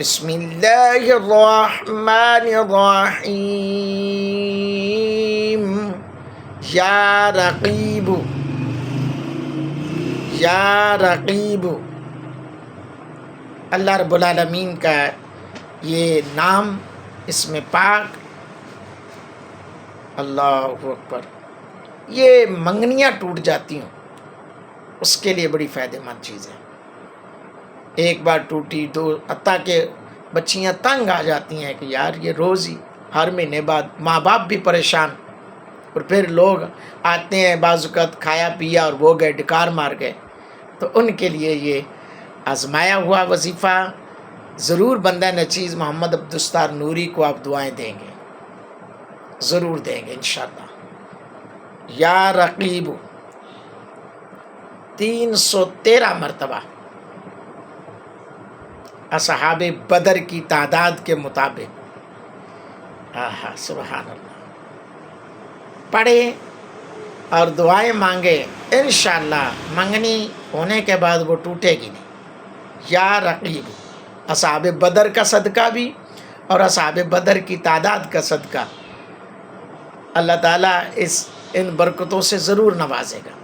بسم اللہ الرحمن الرحیم۔ یا رقیب، یا رقیب، اللہ رب العالمین کا یہ نام، اسم پاک، اللہ اکبر، یہ منگنیاں ٹوٹ جاتی ہوں اس کے لیے بڑی فائدہ مند چیز ہے۔ ایک بار ٹوٹی، دو، حتیٰ کہ بچیاں تنگ آ جاتی ہیں کہ یار یہ روز ہی ہر مہینے بعد، ماں باپ بھی پریشان، اور پھر لوگ آتے ہیں بعض اوقات کھایا پیا اور وہ گئے، ڈکار مار گئے، تو ان کے لیے یہ آزمایا ہوا وظیفہ ضرور بندہ نچیز محمد عبدالستار نوری کو آپ دعائیں دیں گے، ضرور دیں گے انشاءاللہ۔ یا رقیب 313 مرتبہ اصحاب بدر کی تعداد کے مطابق، سبحان اللہ، پڑھے اور دعائیں مانگے، انشاءاللہ منگنی ہونے کے بعد وہ ٹوٹے گی نہیں۔ یا رقیب، اصحاب بدر کا صدقہ بھی اور اصحاب بدر کی تعداد کا صدقہ، اللہ تعالیٰ ان برکتوں سے ضرور نوازے گا۔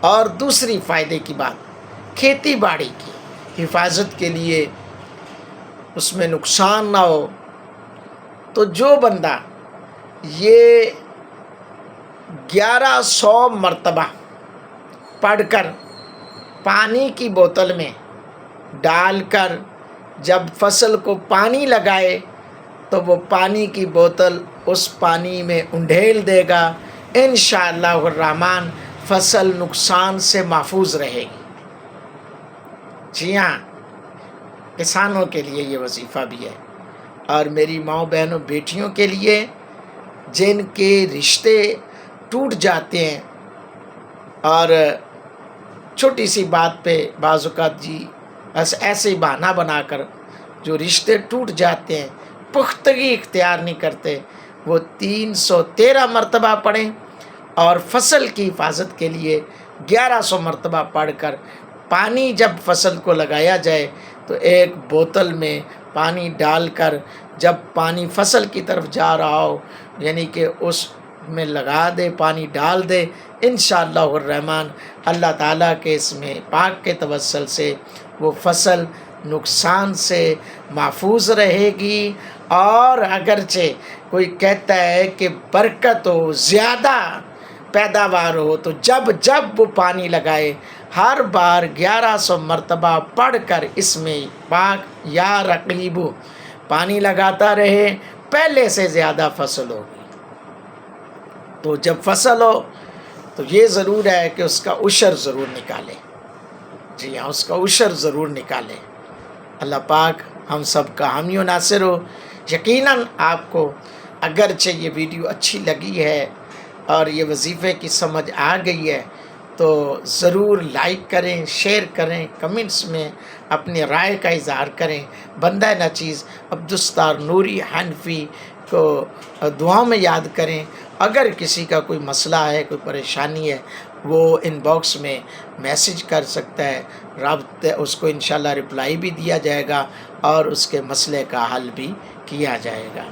اور دوسری فائدے کی بات، کھیتی باڑی کی حفاظت کے لیے اس میں نقصان نہ ہو، تو جو بندہ یہ 1100 مرتبہ پڑھ کر پانی کی بوتل میں ڈال کر جب فصل کو پانی لگائے تو وہ پانی کی بوتل اس پانی میں انڈھیل دے گا، انشاءاللہ الرحمن فصل نقصان سے محفوظ رہے گی۔ جی ہاں، کسانوں کے لیے یہ وظیفہ بھی ہے، اور میری ماؤں بہنوں بیٹیوں کے لیے جن کے رشتے ٹوٹ جاتے ہیں اور چھوٹی سی بات پہ بعض اوقات جی بس ایسے ہی بہانہ بنا کر جو رشتے ٹوٹ جاتے ہیں، پختگی اختیار نہیں کرتے، وہ 313 مرتبہ پڑھیں، اور فصل کی حفاظت کے لیے 1100 مرتبہ پڑھ کر پانی جب فصل کو لگایا جائے تو ایک بوتل میں پانی ڈال کر جب پانی فصل کی طرف جا رہا ہو، یعنی کہ اس میں لگا دے، پانی ڈال دے، انشاءاللہ الرحمن اللہ تعالیٰ کے اسم پاک کے توسل سے وہ فصل نقصان سے محفوظ رہے گی۔ اور اگرچہ کوئی کہتا ہے کہ برکت ہو، زیادہ پیداوار ہو، تو جب وہ پانی لگائے ہر بار 1100 مرتبہ پڑھ کر اسم پاک یا رقیب پانی لگاتا رہے، پہلے سے زیادہ فصل ہوگی۔ تو جب فصل ہو تو یہ ضرور ہے کہ اس کا عشر ضرور نکالے، جی ہاں، اس کا عشر ضرور نکالے۔ اللہ پاک ہم سب کا حامی و ناصر ہو۔ یقیناً آپ کو اگرچہ یہ ویڈیو اچھی لگی ہے اور یہ وظیفے کی سمجھ آ گئی ہے تو ضرور لائک کریں، شیئر کریں، کمنٹس میں اپنی رائے کا اظہار کریں۔ بندہ نچیز عبدالستار نوری حنفی کو دعاؤں میں یاد کریں۔ اگر کسی کا کوئی مسئلہ ہے، کوئی پریشانی ہے، وہ ان باکس میں میسج کر سکتا ہے، رابطے اس کو انشاءاللہ رپلائی بھی دیا جائے گا اور اس کے مسئلے کا حل بھی کیا جائے گا۔